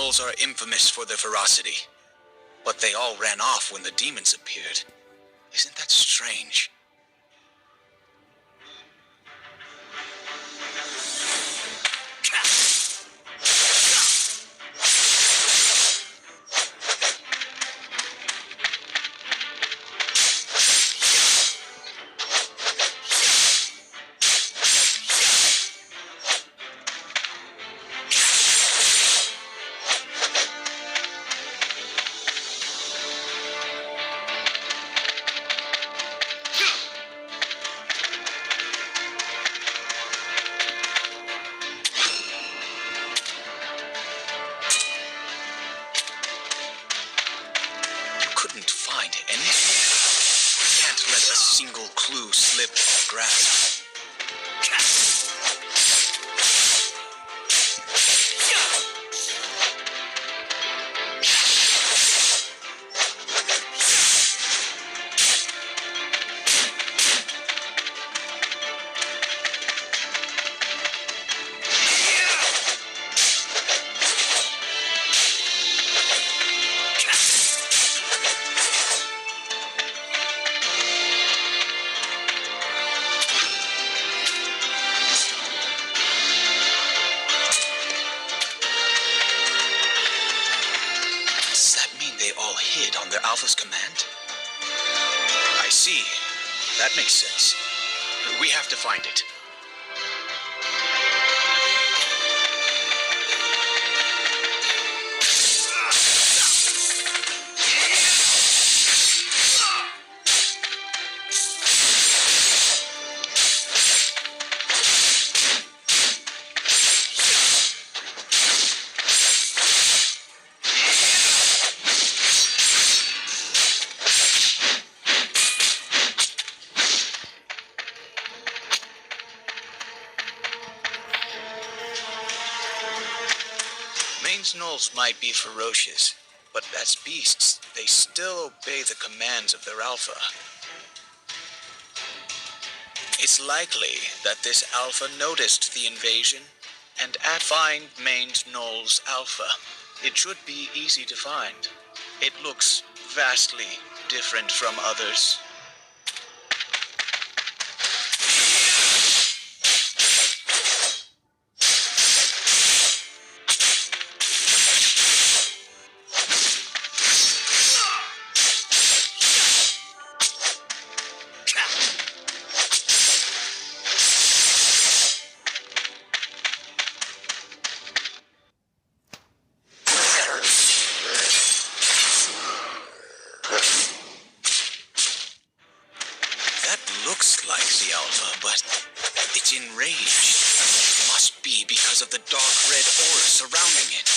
Gnolls are infamous for their ferocity, but they all ran off when the demons appeared. Isn't that strange? Single clue slip our grasp. On their Alpha's command? I see. That makes sense. We have to find it. Gnolls might be ferocious, but as beasts, they still obey the commands of their Alpha. It's likely that this Alpha noticed the invasion and find Maine's Gnoll's Alpha. It should be easy to find. It looks vastly different from others. Looks like the Alpha, but it's enraged. It must be because of the dark red aura surrounding it.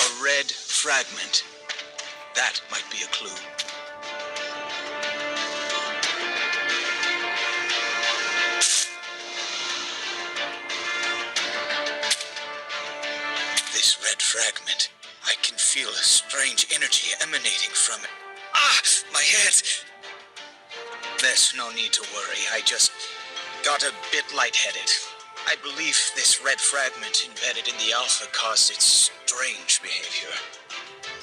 A red fragment. That might be a clue. This red fragment. I can feel a strange energy emanating from it. Ah! My head! There's no need to worry. I just got a bit lightheaded. I believe this red fragment embedded in the Alpha caused its strange behavior.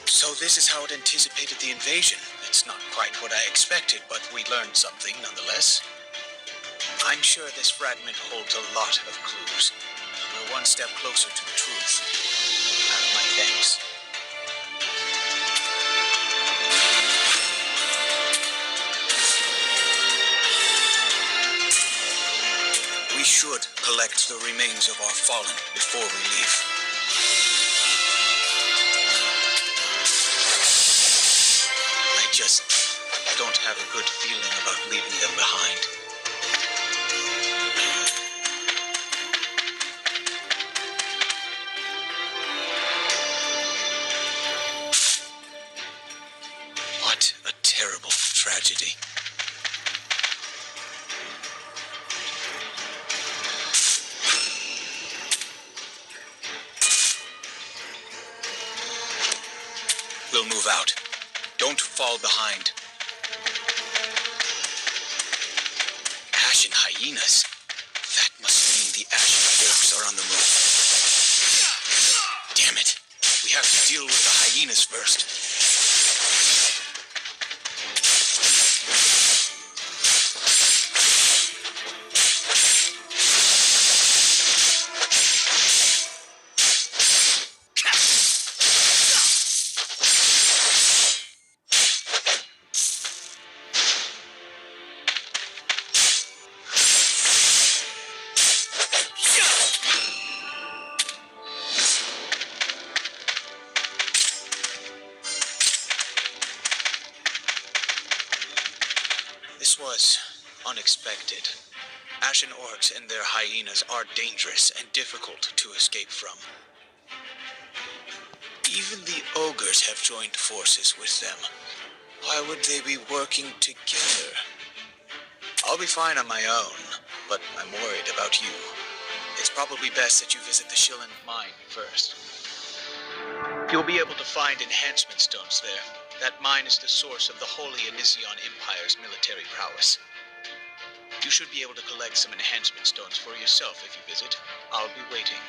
So this is how it anticipated the invasion. It's not quite what I expected, but we learned something nonetheless. I'm sure this fragment holds a lot of clues. We're one step closer to the truth. My thanks. We should collect the remains of our fallen before we leave. I just don't have a good feeling about leaving them behind. What a terrible tragedy. We'll move out. Don't fall behind. Passion height. hyenas. That must mean the ashen orcs are on the move. Damn it. We have to deal with the hyenas first. This was unexpected. Ashen orcs and their hyenas are dangerous and difficult to escape from. Even the ogres have joined forces with them. Why would they be working together? I'll be fine on my own, but I'm worried about you. It's probably best that you visit the Shillen mine first. You'll be able to find enhancement stones there. That mine is the source of the Holy Anision Empire's military prowess. You should be able to collect some enhancement stones for yourself if you visit. I'll be waiting.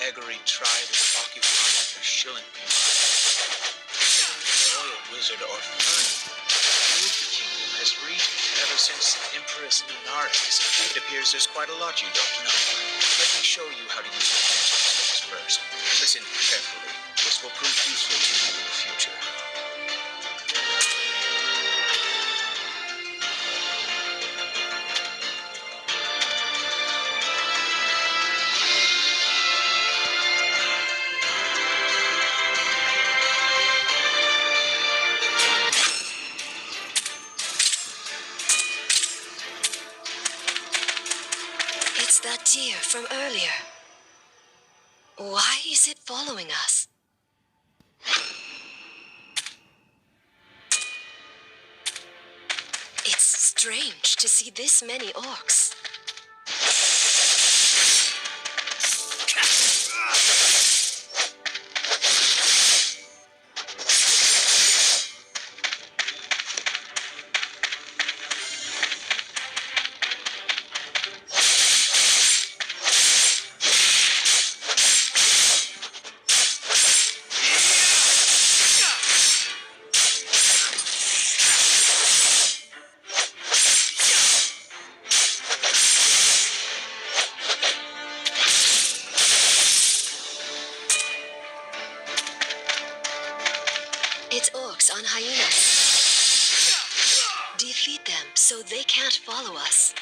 Eggery tribe is occupying the Shillen mine. Royal wizard or Fern, the kingdom has reached ever since Empress Lunara disappeared. It appears there's quite a lot you don't know. Let me show you how to use the enhancement first. Listen carefully. This will prove useful to you in the future. It's that deer from earlier. Why is it following us? It's strange to see this many orcs. It's orcs on hyenas. Defeat them so they can't follow us.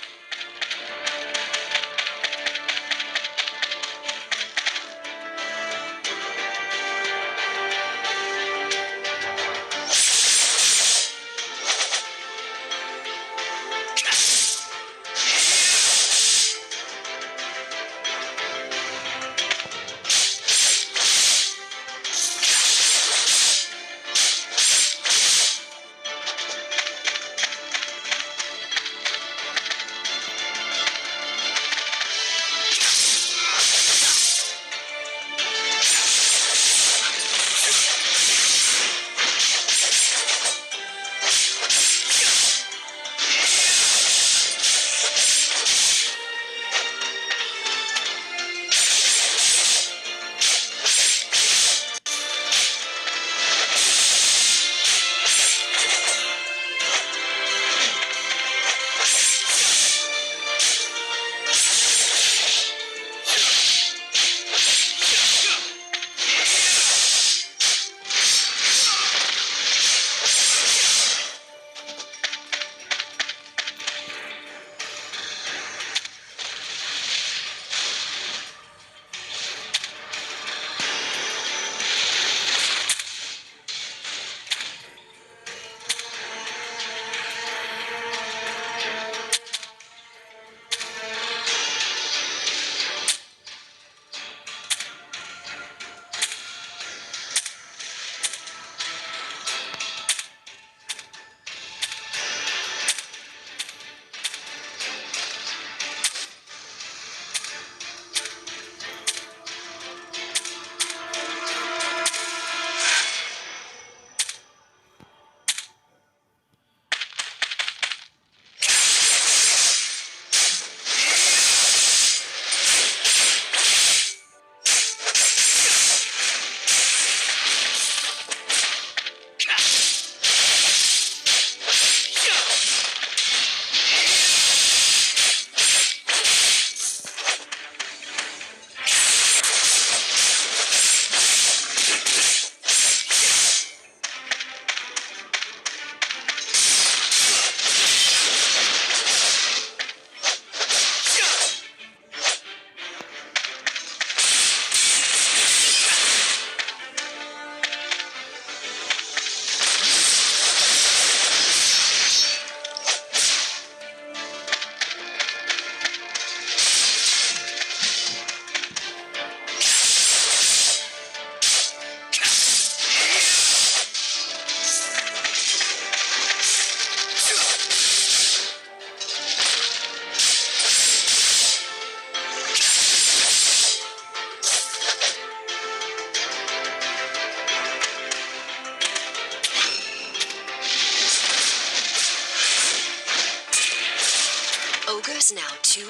ogres now too?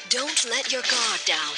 Don't let your guard down.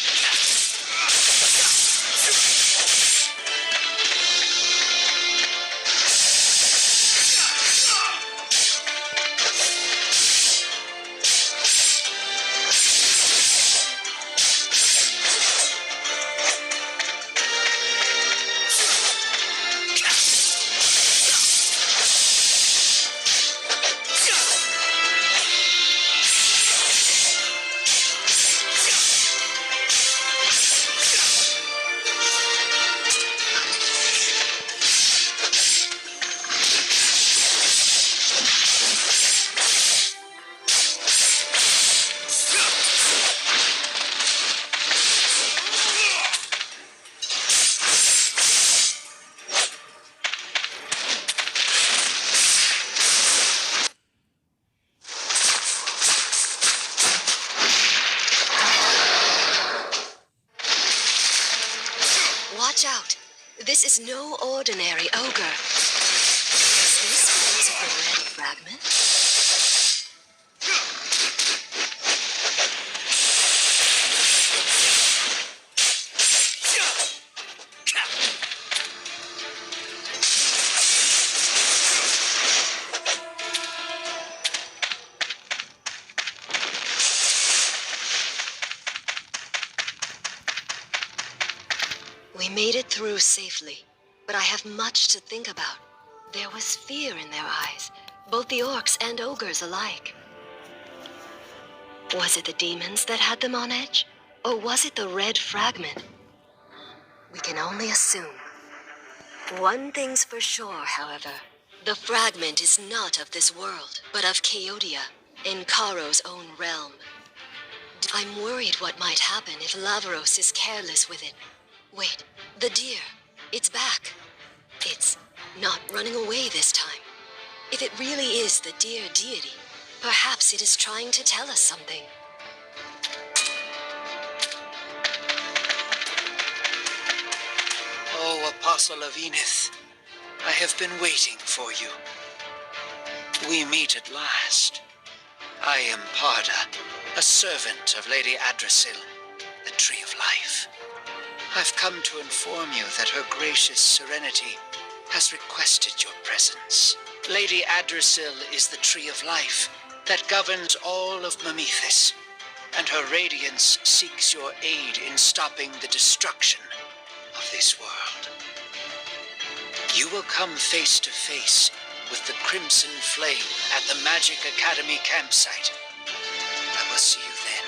Watch out! This is no ordinary ogre. Is this because of the red fragment? We made it through safely, but I have much to think about. There was fear in their eyes, both the orcs and ogres alike. Was it the demons that had them on edge? Or was it the red fragment? We can only assume. One thing's for sure, however. The fragment is not of this world, but of Chaodia, in Karo's own realm. I'm worried what might happen if Lavaros is careless with it. Wait, the deer. It's back. It's not running away this time. If it really is the deer deity, perhaps it is trying to tell us something. Oh, Apostle of Enith, I have been waiting for you. We meet at last. I am Parda, a servant of Lady Adrasil, the Tree of Life. I've come to inform you that her gracious serenity has requested your presence. Lady Adrasil is the Tree of Life that governs all of Mamethis, and her radiance seeks your aid in stopping the destruction of this world. You will come face to face with the Crimson Flame at the Magic Academy campsite. I will see you then.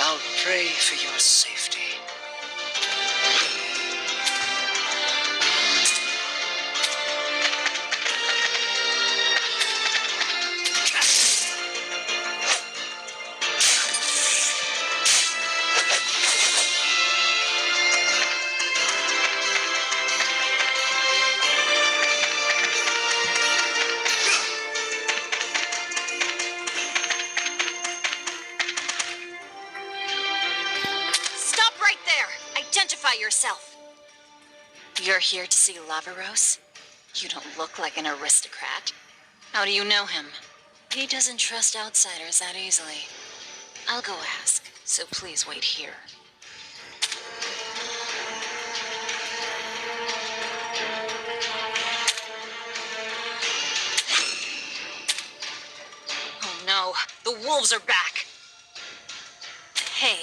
I'll pray for your safety. Yourself. You're here to see Lavaros? You don't look like an aristocrat. How do you know him? He doesn't trust outsiders that easily. I'll go ask, so please wait here. Oh no, the wolves are back! Hey,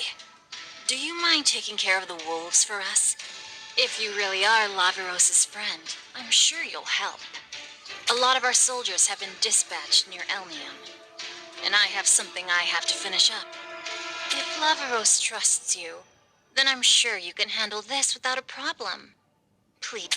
do you mind taking care of the wolves for us? If you really are Lavaros' friend, I'm sure you'll help. A lot of our soldiers have been dispatched near Elnium, and I have something I have to finish up. If Lavaros trusts you, then I'm sure you can handle this without a problem. Please.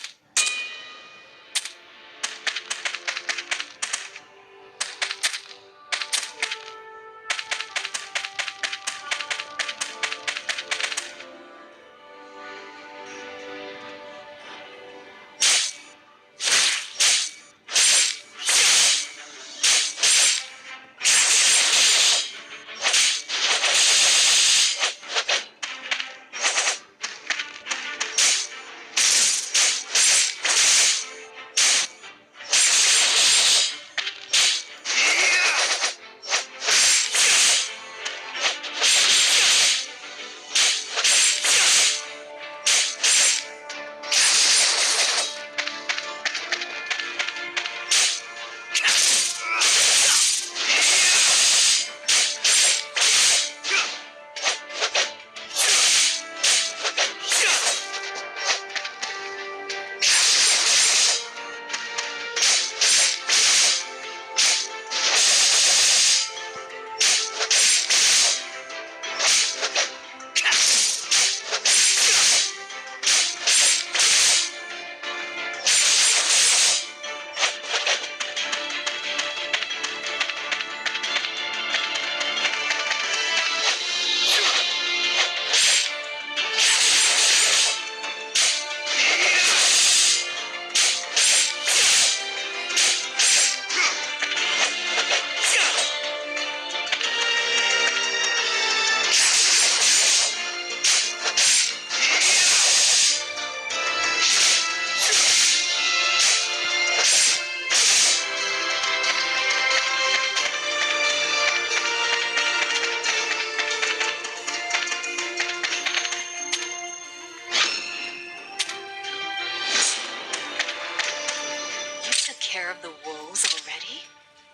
souls already?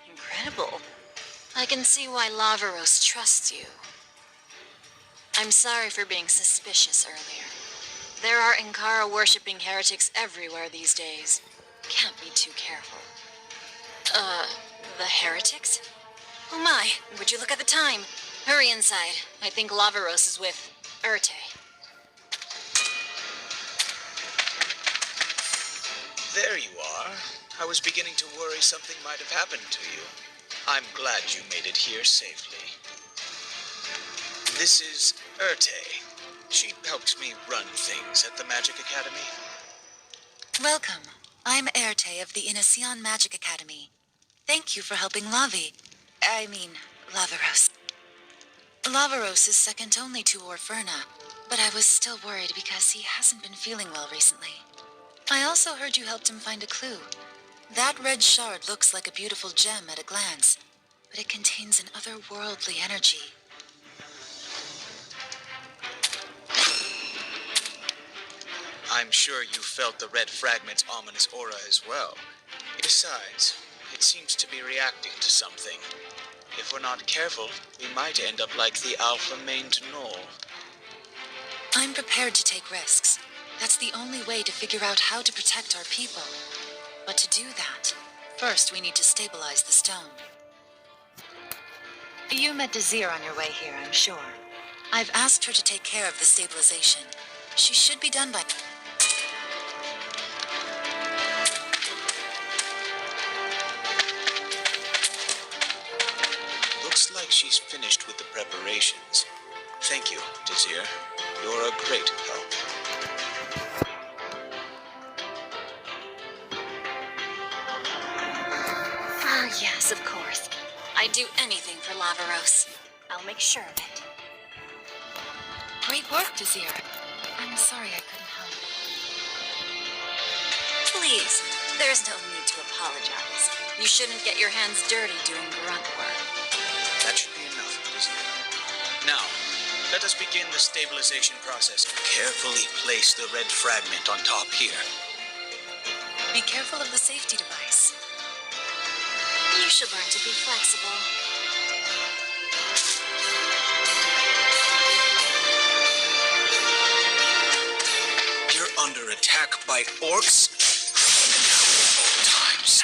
Incredible. I can see why Lavaros trusts you. I'm sorry for being suspicious earlier. There are Inkara-worshipping heretics everywhere these days. Can't be too careful. The heretics? Oh my, would you look at the time? Hurry inside. I think Lavaros is with Urte. There you are. I was beginning to worry something might have happened to you. I'm glad you made it here safely. This is Urte. She helps me run things at the Magic Academy. Welcome. I'm Erte of the Inacion Magic Academy. Thank you for helping Lavaros. Lavaros is second only to Orferna, but I was still worried because he hasn't been feeling well recently. I also heard you helped him find a clue. That red shard looks like a beautiful gem at a glance, but it contains an otherworldly energy. I'm sure you felt the red fragment's ominous aura as well. Besides, it seems to be reacting to something. If we're not careful, we might end up like the alpha-maned gnoll. I'm prepared to take risks. That's the only way to figure out how to protect our people. But to do that, first we need to stabilize the stone. You met Desir on your way here, I'm sure. I've asked her to take care of the stabilization. She should be done by... Looks like she's finished with the preparations. Thank you, Desir. You're a great help. Ah, yes, of course. I'd do anything for Lavaros. I'll make sure of it. Great work, Desir. I'm sorry I couldn't help. Please, there's no need to apologize. You shouldn't get your hands dirty doing grunt work. That should be enough, Desir. Now, let us begin the stabilization process. Carefully place the red fragment on top here. Be careful of the safety device. You should learn to be flexible. You're under attack by orcs? All times.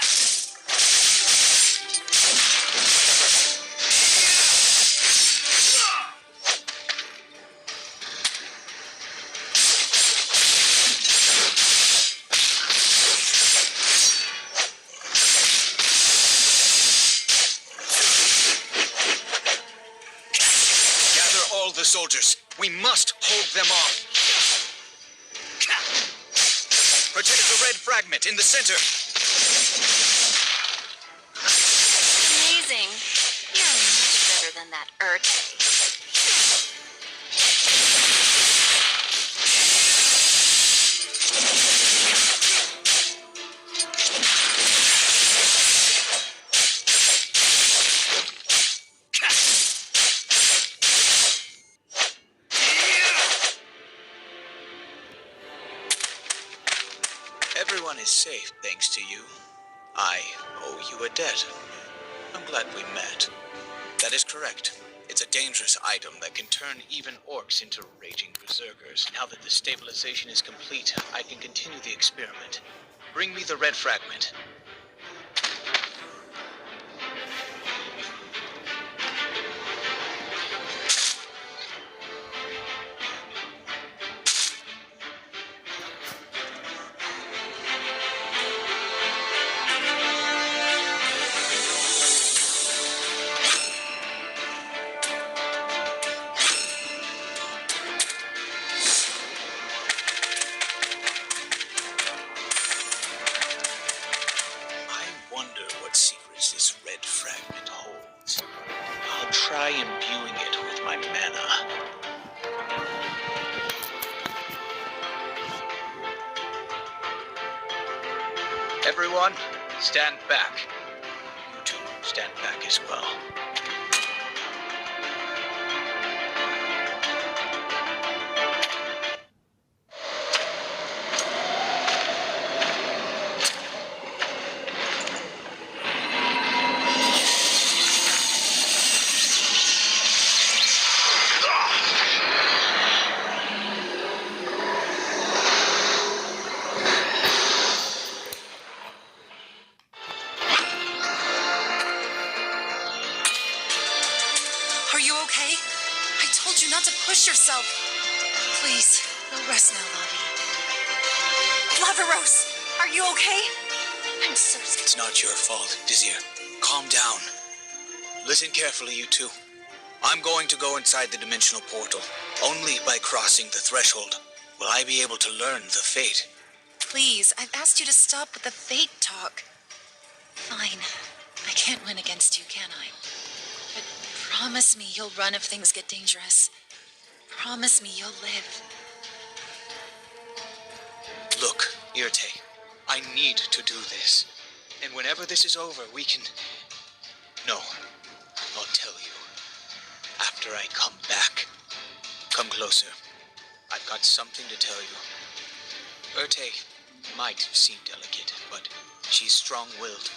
Gather all the soldiers. We must hold them off. Protect the red fragment in the center. Amazing. You're much better than that Urte. Everyone is safe thanks to you. I owe you a debt. I'm glad we met. That is correct. It's a dangerous item that can turn even orcs into raging berserkers. Now that the stabilization is complete, I can continue the experiment. Bring me the red fragment. Try imbuing it with my mana. Everyone, stand back. You two, stand back as well. told you not to push yourself. Please, go rest now, Lavi. Lavaros, are you okay? I'm so scared. It's not your fault, Desir. Calm down. Listen carefully, you two. I'm going to go inside the dimensional portal. Only by crossing the threshold will I be able to learn the fate. Please, I've asked you to stop with the fate talk. Fine. I can't win against you, can I? But promise me you'll run if things get dangerous. Promise me you'll live. Look, Irte, I need to do this. And whenever this is over, we can... No, I'll tell you. After I come back. Come closer. I've got something to tell you. Irte might seem delicate, but she's strong-willed.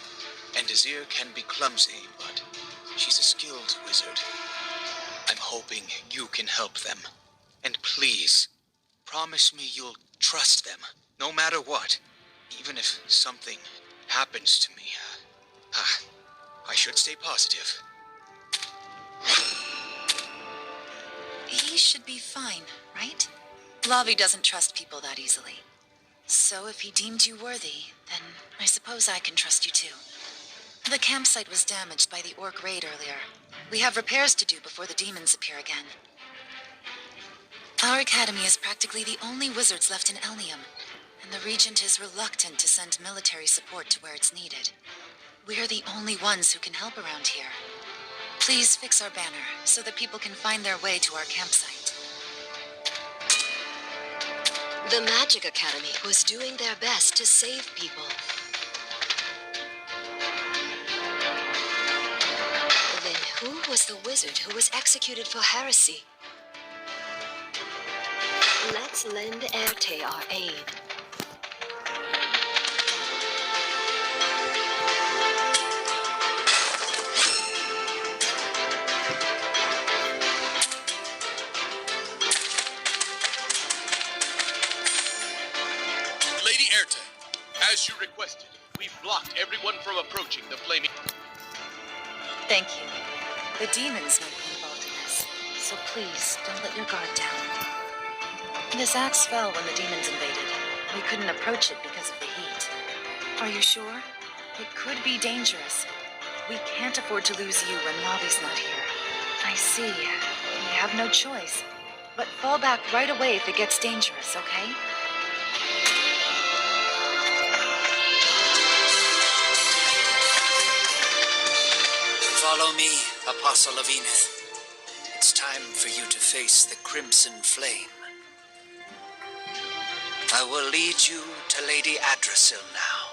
And Desir can be clumsy, but she's a skilled wizard. I'm hoping you can help them. And please, promise me you'll trust them, no matter what. Even if something happens to me. I should stay positive. He should be fine, right? Lavi doesn't trust people that easily. So if he deemed you worthy, then I suppose I can trust you too. The campsite was damaged by the orc raid earlier. We have repairs to do before the demons appear again. Our academy is practically the only wizards left in Elnium, and the Regent is reluctant to send military support to where it's needed. We're the only ones who can help around here. Please fix our banner so that people can find their way to our campsite. The Magic Academy was doing their best to save people. Then who was the wizard who was executed for heresy? Let's lend Erte our aid. Lady Erte, as you requested, we've blocked everyone from approaching the flaming... Thank you. The demons might be involved in this, so please don't let your guard down. This axe fell when the demons invaded. We couldn't approach it because of the heat. Are you sure? It could be dangerous. We can't afford to lose you when Lavi's not here. I see. We have no choice. But fall back right away if it gets dangerous, okay? Follow me, Apostle of Enith. It's time for you to face the Crimson Flame. I will lead you to Lady Adrasil now.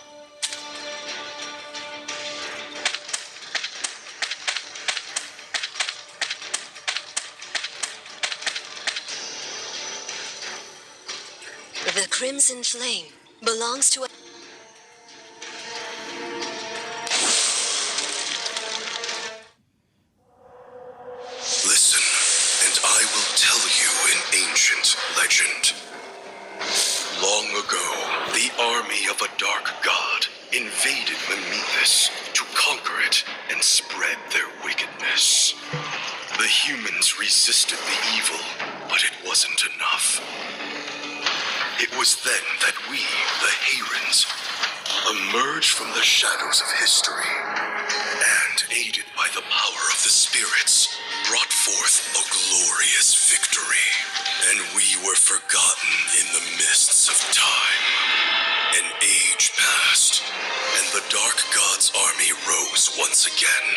The Crimson Flame belongs to a... Listen, and I will tell you an ancient legend. Long ago, the army of a dark god invaded Memethis to conquer it and spread their wickedness. The humans resisted the evil, but it wasn't enough. It was then that we, the Hayrens, emerged from the shadows of history and, aided by the power of the spirits, brought forth a glorious victory. And we were forgotten in the mists of time. An age passed, and the Dark God's army rose once again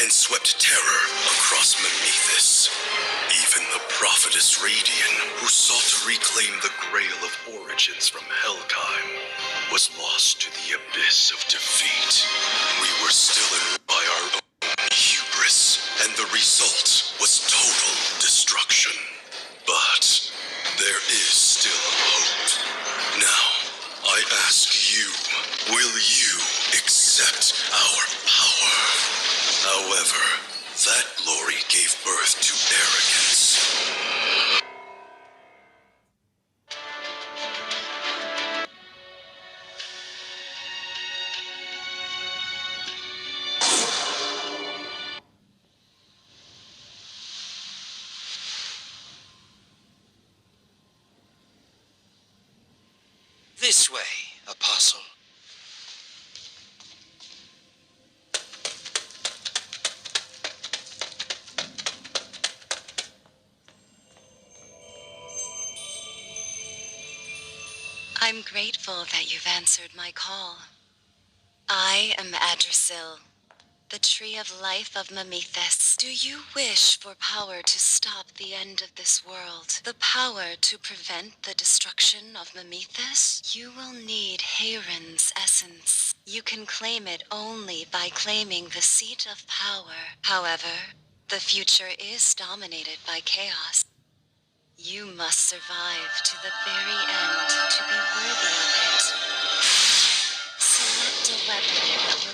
and swept terror across Memethis. Even the prophetess Radian, who sought to reclaim the Grail of Origins from Helkheim, was lost to the abyss of defeat. We were still in by our own hubris, and the result was total destruction. But there is still hope. Now, I ask you, will you accept our power? However, that glory gave birth to arrogance. This way, Apostle. I'm grateful that you've answered my call. I am Adrasil, the tree of life of Mamethus. Do you wish for power to stop the end of this world? The power to prevent the destruction of Mamethus? You will need Hayron's essence. You can claim it only by claiming the seat of power. However, the future is dominated by chaos. You must survive to the very end to be worthy of it. Select a weapon that will